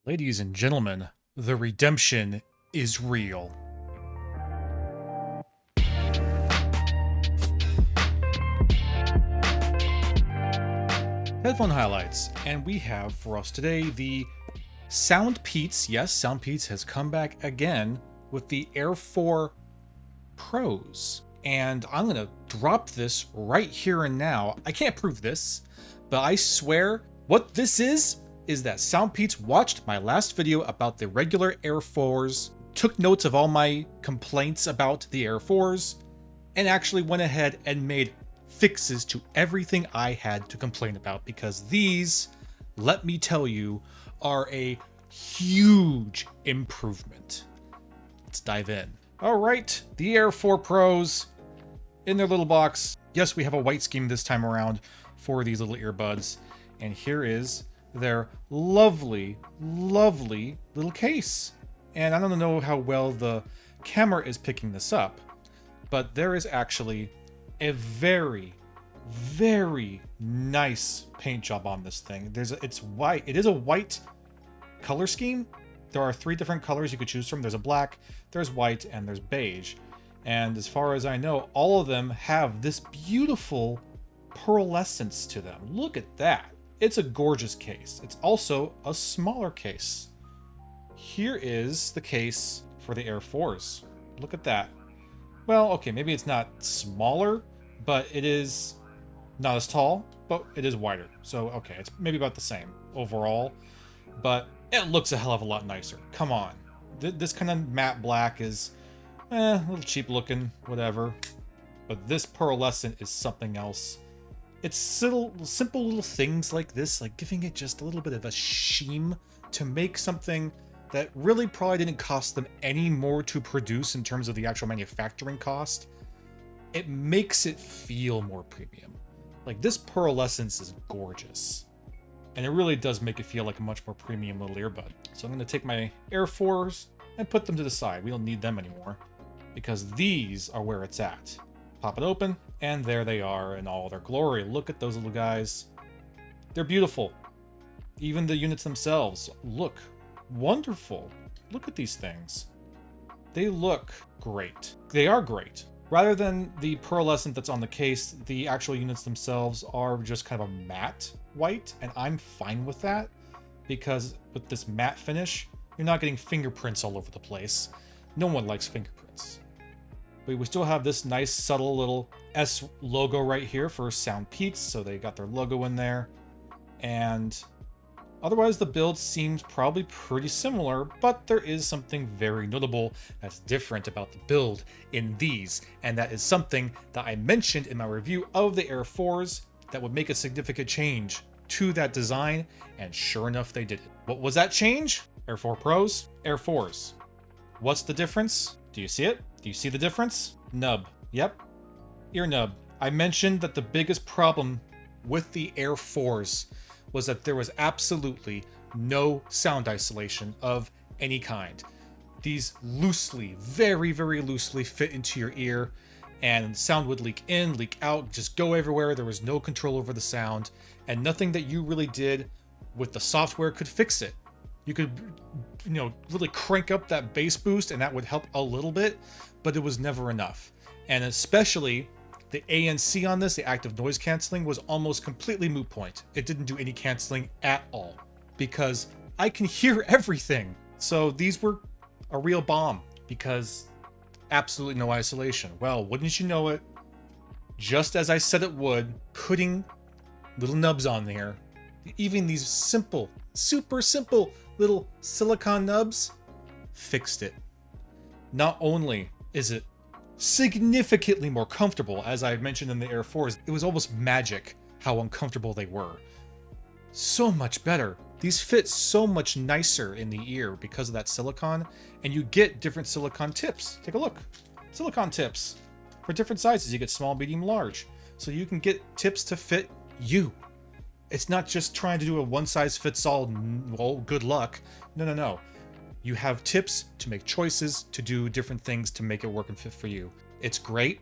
Ladies and gentlemen, the redemption is real. Headphone highlights, and we have for us today the SoundPEATS. Yes, SoundPEATS has come back again with the Air 4 Pros. And I'm going to drop this right here and now. I can't prove this, but I swear what this is that SoundPEATS watched my last video about the regular Air 4s, took notes of all my complaints about the Air 4s, and actually went ahead and made fixes to everything I had to complain about, because these, let me tell you, are a huge improvement. Let's dive in. All right, the Air 4 Pros in their little box. Yes, we have a white scheme this time around for these little earbuds, and here is their lovely, lovely little case. And I don't know how well the camera is picking this up, but there is actually a very, very nice paint job on this thing. It's white. It is a white color scheme. There are 3 different colors you could choose from. There's a black, there's white, and there's beige. And as far as I know, all of them have this beautiful pearlescence to them. Look at that. It's a gorgeous case. It's also a smaller case. Here is the case for the Air 4s. Look at that. Well, okay, maybe it's not smaller, but it is not as tall, but it is wider. So, okay, it's maybe about the same overall, but it looks a hell of a lot nicer. Come on. This kind of matte black is a little cheap looking, whatever. But this pearlescent is something else. It's simple little things like this, like giving it just a little bit of a sheen to make something that really probably didn't cost them any more to produce in terms of the actual manufacturing cost. It makes it feel more premium. Like, this pearlescence is gorgeous. And it really does make it feel like a much more premium little earbud. So I'm going to take my Air 4s and put them to the side. We don't need them anymore, because these are where it's at. Pop it open, and there they are in all their glory. Look at those little guys. They're beautiful. Even the units themselves look wonderful. Look at these things. They look great. They are great. Rather than the pearlescent that's on the case, the actual units themselves are just kind of a matte white, and I'm fine with that, because with this matte finish, you're not getting fingerprints all over the place. No one likes fingerprints. But we still have this nice subtle little S logo right here for SoundPEATS, so they got their logo in there. And otherwise the build seems probably pretty similar, but there is something very notable that's different about the build in these, and that is something that I mentioned in my review of the Air 4s that would make a significant change to that design, and sure enough they did it. What was that change? Air 4 Pros, Air 4s. What's the difference? Do you see it? Do you see the difference? Nub. Yep. Ear nub. I mentioned that the biggest problem with the Air 4s was that there was absolutely no sound isolation of any kind. These loosely, very, very loosely fit into your ear, and sound would leak in, leak out, just go everywhere. There was no control over the sound, and nothing that you really did with the software could fix it. You could, really crank up that bass boost, and that would help a little bit, but it was never enough. And especially the ANC on this, the active noise canceling, was almost completely moot point. It didn't do any canceling at all, because I can hear everything. So these were a real bomb, because absolutely no isolation. Well, wouldn't you know it, just as I said it would, putting little nubs on there, even these simple, super simple little silicone nubs, fixed it. Not only is it significantly more comfortable, as I mentioned in the Air 4s, it was almost magic how uncomfortable they were. So much better. These fit so much nicer in the ear because of that silicone, and you get different silicone tips. Take a look. Silicone tips. For different sizes, you get small, medium, large. So you can get tips to fit you. It's not just trying to do a one-size-fits-all, well, good luck. No. You have tips to make choices, to do different things to make it work and fit for you. It's great.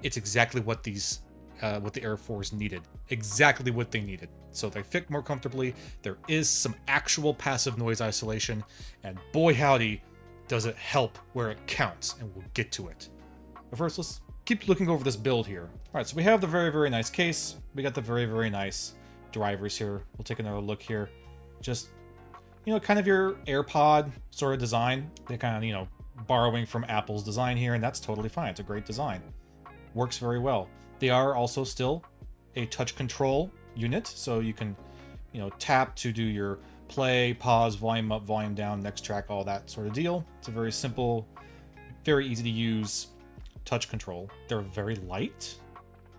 It's exactly what these what the Air 4s needed. Exactly what they needed. So they fit more comfortably. There is some actual passive noise isolation, and boy howdy, does it help where it counts, and we'll get to it. But first, let's keep looking over this build here. All right, so we have the very, very nice case. We got the very, very nice drivers here. We'll take another look here. Just, you know, kind of your AirPod sort of design. They kind of, you know, borrowing from Apple's design here, and that's totally fine. It's a great design. Works very well. They are also still a touch control unit, so you can, you know, tap to do your play, pause, volume up, volume down, next track, all that sort of deal. It's a very simple, very easy to use touch control. They're very light,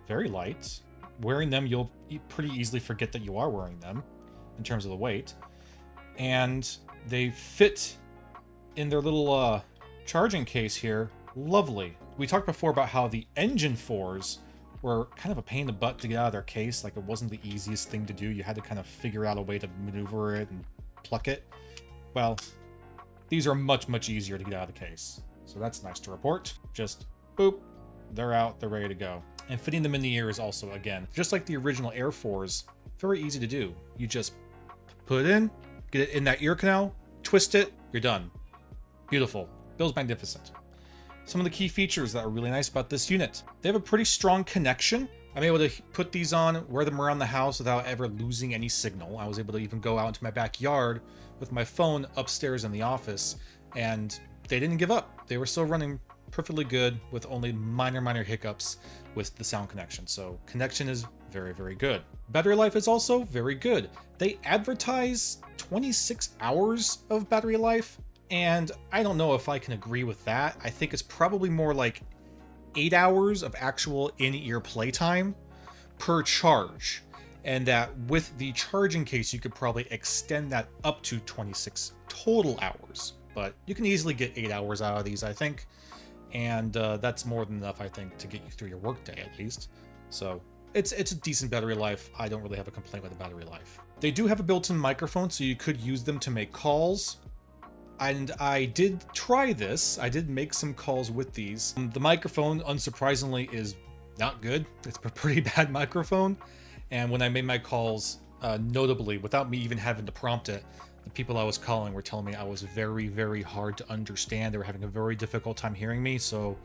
very light. Wearing them, you'll pretty easily forget that you are wearing them in terms of the weight. And they fit in their little charging case here. Lovely. We talked before about how the Engine 4s were kind of a pain in the butt to get out of their case. Like, it wasn't the easiest thing to do. You had to kind of figure out a way to maneuver it and pluck it. Well, these are much, much easier to get out of the case. So that's nice to report. Just boop, they're out, they're ready to go. And fitting them in the ear is also, again, just like the original Air 4s, very easy to do. You just put it in, get it in that ear canal, twist it, you're done. Beautiful. Build's magnificent. Some of the key features that are really nice about this unit. They have a pretty strong connection. I'm able to put these on, wear them around the house without ever losing any signal. I was able to even go out into my backyard with my phone upstairs in the office, and they didn't give up. They were still running perfectly good with only minor hiccups with the sound connection. So connection is very, very good. Battery life is also very good. They advertise 26 hours of battery life, and I don't know if I can agree with that. I think it's probably more like 8 hours of actual in-ear playtime per charge. And that with the charging case, you could probably extend that up to 26 total hours. But you can easily get 8 hours out of these, I think. And that's more than enough, I think, to get you through your workday at least. So it's a decent battery life. I don't really have a complaint with the battery life. They do have a built-in microphone, so you could use them to make calls. And I did try this. I did make some calls with these. The microphone, unsurprisingly, is not good. It's a pretty bad microphone. And when I made my calls, notably, without me even having to prompt it, the people I was calling were telling me I was very, very hard to understand. They were having a very difficult time hearing me. So,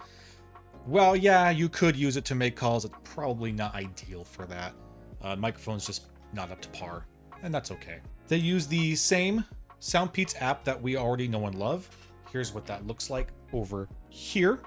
well, yeah, you could use it to make calls. It's probably not ideal for that. Microphone's just not up to par, and that's okay. They use the same SoundPEATS app that we already know and love. Here's what that looks like over here.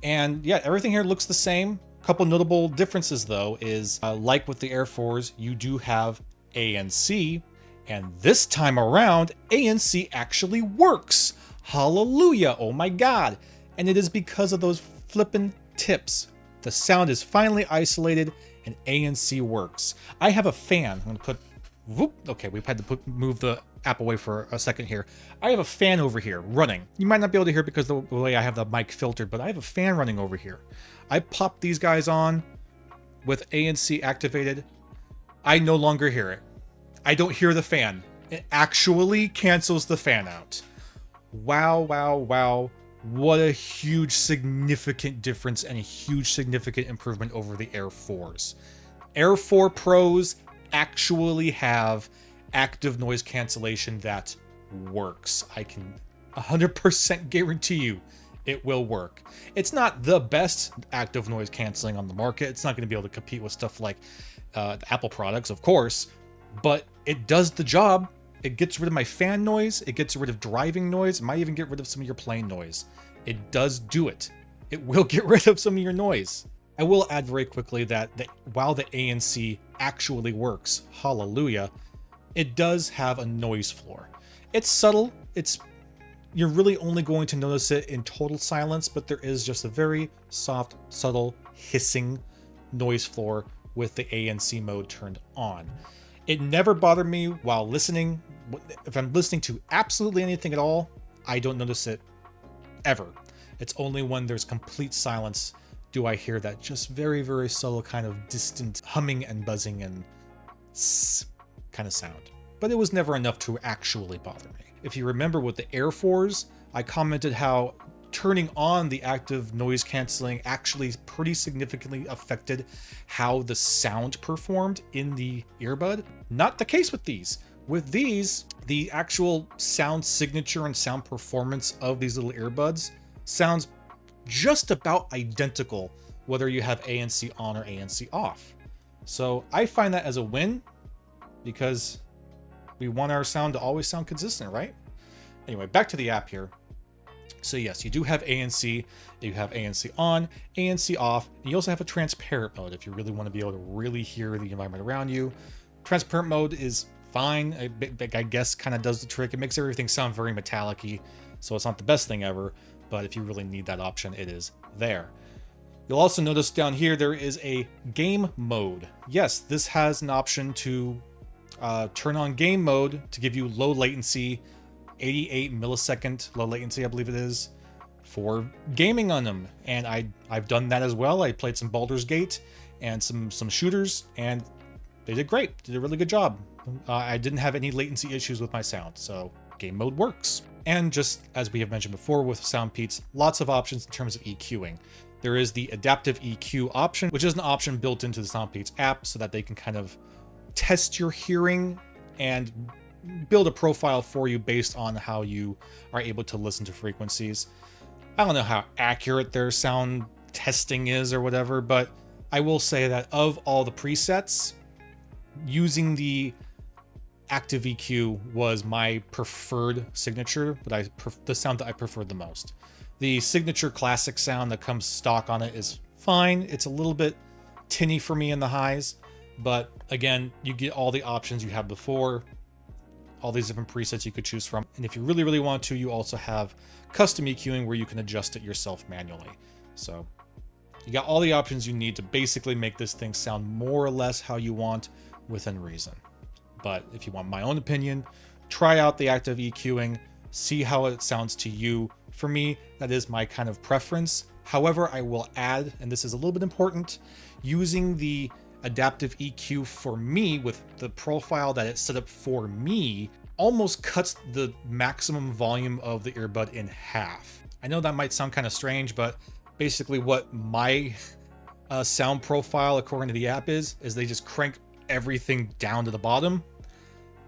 And yeah, everything here looks the same. Couple notable differences though is like with the Air 4s, you do have ANC, and this time around, ANC actually works. Hallelujah, oh my God. And it is because of those flippin' tips. The sound is finally isolated and ANC works. I have a fan. I'm gonna put, whoop, okay, we've had to move the app away for a second here. I have a fan over here running. You might not be able to hear because of the way I have the mic filtered, but I have a fan running over here. I popped these guys on with ANC activated. I no longer hear it. I don't hear the fan. It actually cancels the fan out. Wow, wow, wow. What a huge significant difference and a huge significant improvement over the Air 4s. Air 4 Pros actually have active noise cancellation that works. I can 100% guarantee you it will work. It's not the best active noise canceling on the market. It's not going to be able to compete with stuff like the Apple products, of course, but it does the job. It gets rid of my fan noise. It gets rid of driving noise. It might even get rid of some of your plane noise. It does do it. It will get rid of some of your noise. I will add very quickly that while the ANC actually works, hallelujah, it does have a noise floor. It's subtle. You're really only going to notice it in total silence, but there is just a very soft, subtle, hissing noise floor with the ANC mode turned on. It never bothered me while listening. If I'm listening to absolutely anything at all, I don't notice it ever. It's only when there's complete silence do I hear that just very, very subtle kind of distant humming and buzzing and kind of sound. But it was never enough to actually bother me. If you remember with the Air 4s, I commented how turning on the active noise canceling actually pretty significantly affected how the sound performed in the earbud. Not the case with these. With these, the actual sound signature and sound performance of these little earbuds sounds just about identical whether you have ANC on or ANC off. So I find that as a win, because we want our sound to always sound consistent, right? Anyway, back to the app here. So yes, you do have ANC, you have ANC on, ANC off, and you also have a transparent mode if you really want to be able to really hear the environment around you. Transparent mode is fine. I guess kind of does the trick. It makes everything sound very metallic-y, so it's not the best thing ever, but if you really need that option, it is there. You'll also notice down here there is a game mode. Yes, this has an option to turn on game mode to give you low latency, 88 millisecond low latency, I believe it is, for gaming on them. And I've done that as well. I played some Baldur's Gate and some shooters, and they did great. Did a really good job. I didn't have any latency issues with my sound, so game mode works. And just as we have mentioned before with SoundPEATS, lots of options in terms of EQing. There is the adaptive EQ option, which is an option built into the SoundPEATS app so that they can kind of test your hearing and build a profile for you based on how you are able to listen to frequencies. I don't know how accurate their sound testing is or whatever, but I will say that of all the presets, using the active EQ was my preferred signature, but the sound that I preferred the most. The signature classic sound that comes stock on it is fine. It's a little bit tinny for me in the highs, but again, you get all the options you had before, all these different presets you could choose from. And if you really, really want to, you also have custom EQing where you can adjust it yourself manually. So you got all the options you need to basically make this thing sound more or less how you want within reason. But if you want my own opinion, try out the active EQing, see how it sounds to you. For me, that is my kind of preference. However, I will add, and this is a little bit important, using the adaptive EQ for me with the profile that it's set up for me almost cuts the maximum volume of the earbud in half. I know that might sound kind of strange, but basically what my sound profile according to the app is they just crank everything down to the bottom,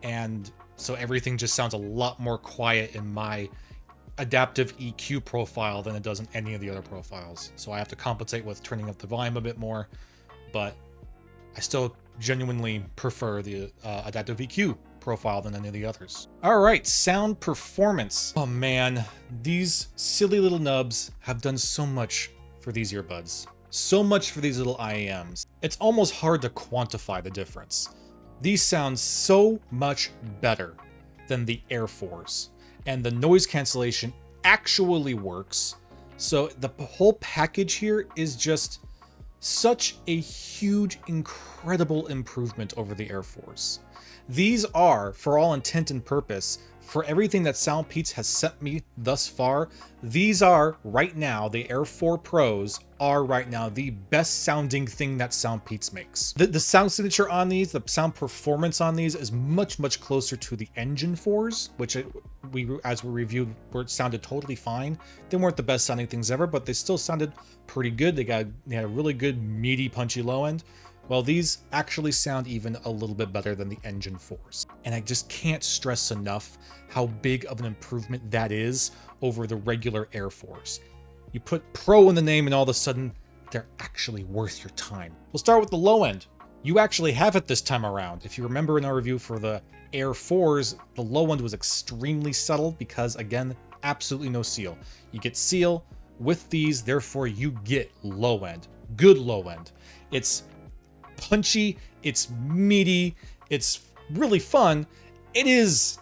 and so everything just sounds a lot more quiet in my adaptive EQ profile than it does in any of the other profiles. So I have to compensate with turning up the volume a bit more, but I still genuinely prefer the adaptive EQ profile than any of the others. All right, sound performance. Oh man, these silly little nubs have done so much for these earbuds. So much for these little IEMs. It's almost hard to quantify the difference. These sound so much better than the Air 4s, and the noise cancellation actually works. So the whole package here is just such a huge, incredible improvement over the Air 4s. These are, for all intent and purpose, for everything that SoundPEATS has sent me thus far, these are right now, the Air 4 Pros are right now the best sounding thing that SoundPEATS makes. The sound signature on these, the sound performance on these is much, much closer to the Engine 4s, which as we reviewed, it sounded totally fine. They weren't the best sounding things ever, but they still sounded pretty good. They had a really good, meaty, punchy low end. Well, these actually sound even a little bit better than the Engine 4s. And I just can't stress enough how big of an improvement that is over the regular Air 4s. You put Pro in the name and all of a sudden, they're actually worth your time. We'll start with the low end. You actually have it this time around. If you remember in our review for the Air 4s, the low end was extremely subtle because, again, absolutely no seal. You get seal with these, therefore you get low end. Good low end. It's punchy, it's meaty, it's really fun. It is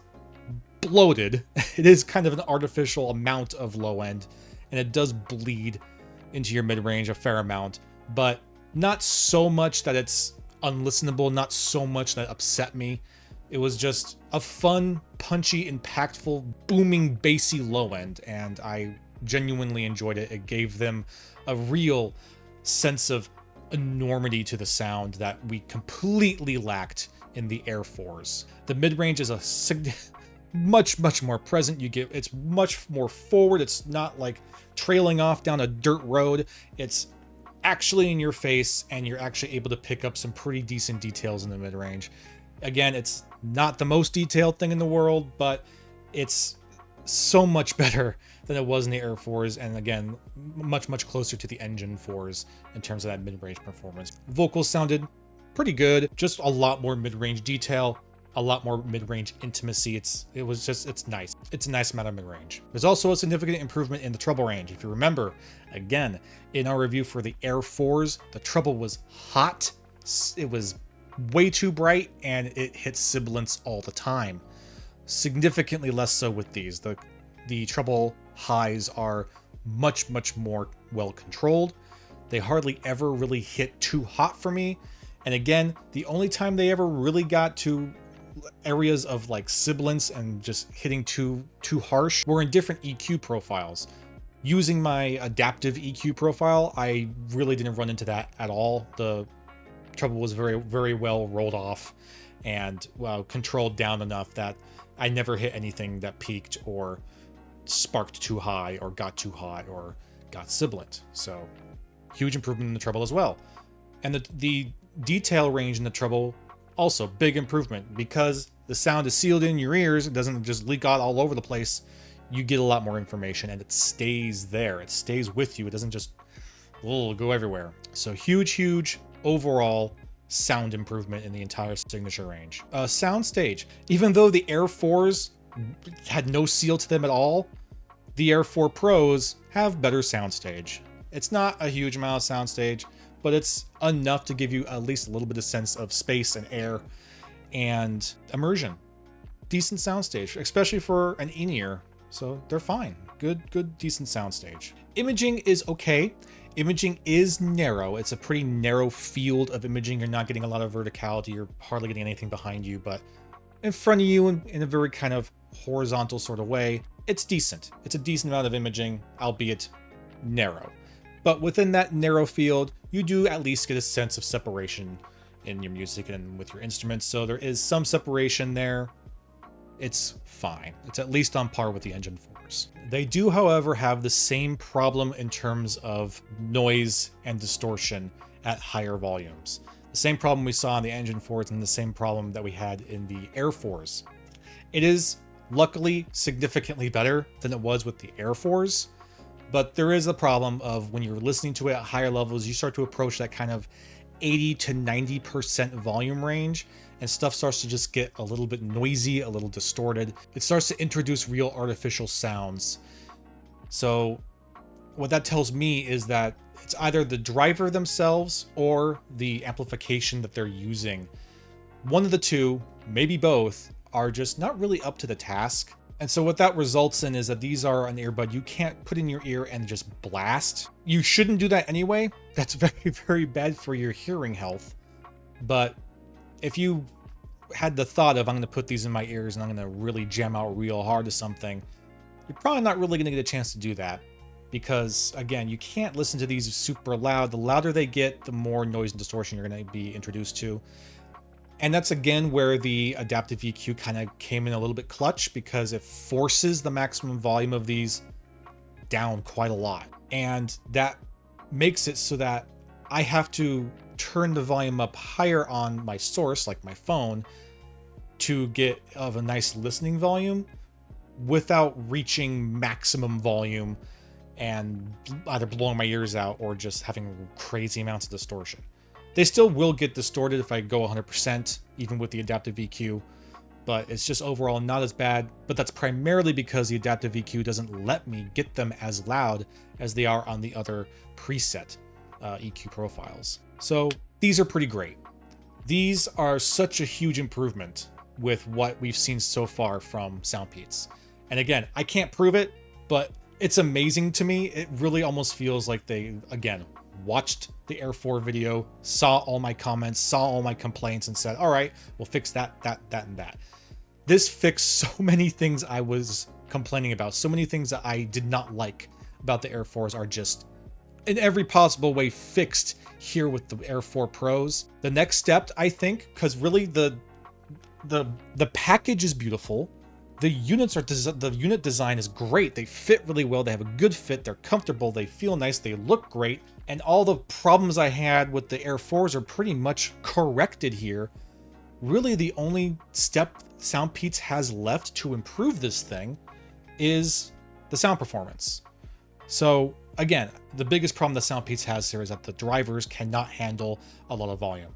bloated. It is kind of an artificial amount of low end, and it does bleed into your mid-range a fair amount, but not so much that it's unlistenable, not so much that upset me. It was just a fun, punchy, impactful, booming, bassy low end, and I genuinely enjoyed it. It gave them a real sense of enormity to the sound that we completely lacked in the Air 4s. The mid-range is much more present. It's much more forward. It's not like trailing off down a dirt road. It's actually in your face, and you're actually able to pick up some pretty decent details in the mid-range. Again, it's not the most detailed thing in the world, but it's so much better than it was in the Air 4s, and again, much closer to the Engine 4s in terms of that mid-range performance. Vocals sounded pretty good, just a lot more mid-range detail, a lot more mid-range intimacy. It's nice. It's a nice amount of mid-range. There's also a significant improvement in the treble range. If you remember, again, in our review for the Air 4s, the treble was hot. It was way too bright, and it hit sibilants all the time. Significantly less so with these. The treble highs are much more well controlled. They hardly ever really hit too hot for me. And again, the only time they ever really got to areas of like sibilance and just hitting too harsh were in different EQ profiles. Using my adaptive EQ profile, I really didn't run into that at all. The treble was very well rolled off and controlled down enough that I never hit anything that peaked or sparked too high or got too hot or got sibilant. So huge improvement in the treble as well. And the detail range in the treble, also big improvement, because the sound is sealed in your ears. It doesn't just leak out all over the place. You get a lot more information, and it stays there. It stays with you. It doesn't just go everywhere. So huge overall sound improvement in the entire signature range. Soundstage. Even though the Air 4s had no seal to them at all, the Air 4 Pros have better soundstage. It's not a huge amount of soundstage, but it's enough to give you at least a little bit of sense of space and air and immersion. Decent soundstage, especially for an in-ear. So they're fine. Good, decent soundstage. Imaging is okay. Imaging is narrow. It's a pretty narrow field of imaging. You're not getting a lot of verticality. You're hardly getting anything behind you, but in front of you in a very kind of horizontal sort of way, it's decent. It's a decent amount of imaging, albeit narrow. But within that narrow field, you do at least get a sense of separation in your music and with your instruments. So there is some separation there. It's fine. It's at least on par with the Engine 4s. They do, however, have the same problem in terms of noise and distortion at higher volumes. The same problem we saw in the Engine 4s and the same problem that we had in the Air 4s. It is luckily significantly better than it was with the Air 4s, but there is a problem of when you're listening to it at higher levels, you start to approach that kind of 80 to 90% volume range, and stuff starts to just get a little bit noisy, a little distorted. It starts to introduce real artificial sounds. So what that tells me is that it's either the driver themselves or the amplification that they're using. One of the two, maybe both, are just not really up to the task. And so what that results in is that these are an earbud you can't put in your ear and just blast. You shouldn't do that anyway. That's very bad for your hearing health. But if you had the thought of, I'm going to put these in my ears and I'm going to really jam out real hard to something, you're probably not really going to get a chance to do that. Because again, you can't listen to these super loud. The louder they get, the more noise and distortion you're going to be introduced to. And that's again where the adaptive EQ kind of came in a little bit clutch, because it forces the maximum volume of these down quite a lot. And that makes it so that I have to turn the volume up higher on my source, like my phone, to get of a nice listening volume without reaching maximum volume and either blowing my ears out or just having crazy amounts of distortion. They still will get distorted if I go 100%, even with the adaptive EQ, but it's just overall not as bad. But that's primarily because the adaptive EQ doesn't let me get them as loud as they are on the other preset EQ profiles. So these are pretty great. These are such a huge improvement with what we've seen so far from SoundPEATS. And again, I can't prove it, but it's amazing to me. It really almost feels like they, again, watched the Air 4 video, saw all my comments, saw all my complaints, and said, all right, we'll fix that, and that. This fixed so many things I was complaining about. So many things that I did not like about the Air 4s are just in every possible way fixed here with the Air 4 Pros. The next step, I think, because really the package is beautiful. The unit design is great. They fit really well. They have a good fit. They're comfortable. They feel nice. They look great. And all the problems I had with the Air 4s are pretty much corrected here. Really, the only step SoundPEATS has left to improve this thing is the sound performance. So again, the biggest problem that SoundPEATS has here is that the drivers cannot handle a lot of volume.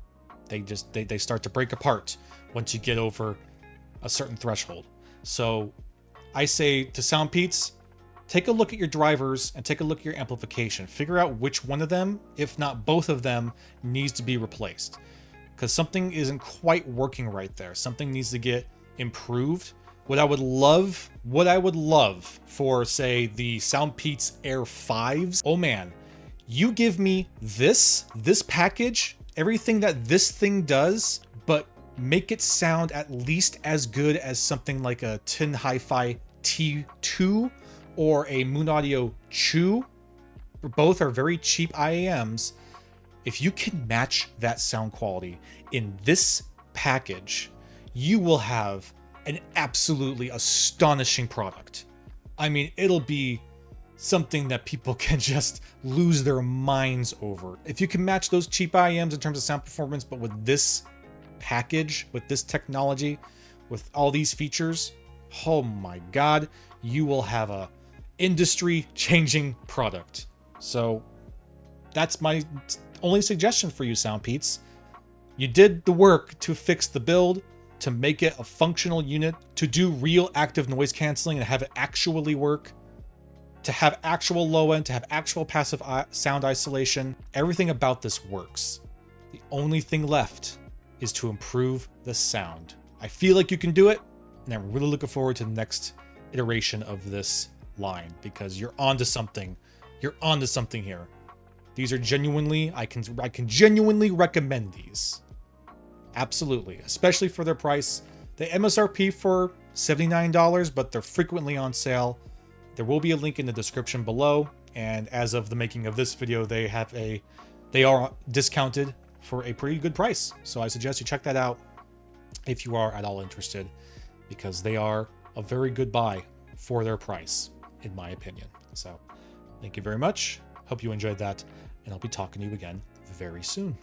They start to break apart once you get over a certain threshold. So I say to SoundPEATS, take a look at your drivers and take a look at your amplification. Figure out which one of them, if not both of them, needs to be replaced. Because something isn't quite working right there. Something needs to get improved. What I would love for, say, the SoundPEATS Air 5s, oh man, you give me this package, everything that this thing does, but make it sound at least as good as something like a Tin Hi-Fi T2 or a Moon Audio Chew. Both are very cheap IAMs. If you can match that sound quality in this package, you will have an absolutely astonishing product. I mean, it'll be something that people can just lose their minds over. If you can match those cheap IAMs in terms of sound performance, but with this package, with this technology, with all these features, oh my god, you will have a industry-changing product. So that's my only suggestion for you, SoundPEATS. You did the work to fix the build, to make it a functional unit, to do real active noise canceling and have it actually work, to have actual low end, to have actual passive sound isolation. Everything about this works. The only thing left is to improve the sound. I feel like you can do it, and I'm really looking forward to the next iteration of this line, because you're onto something. You're onto something here. These are genuinely, I can genuinely recommend these. Absolutely, especially for their price. They MSRP for $79, but they're frequently on sale. There will be a link in the description below, and as of the making of this video, they are discounted for a pretty good price. So I suggest you check that out if you are at all interested, because they are a very good buy for their price, in my opinion. So thank you very much. Hope you enjoyed that, and I'll be talking to you again very soon.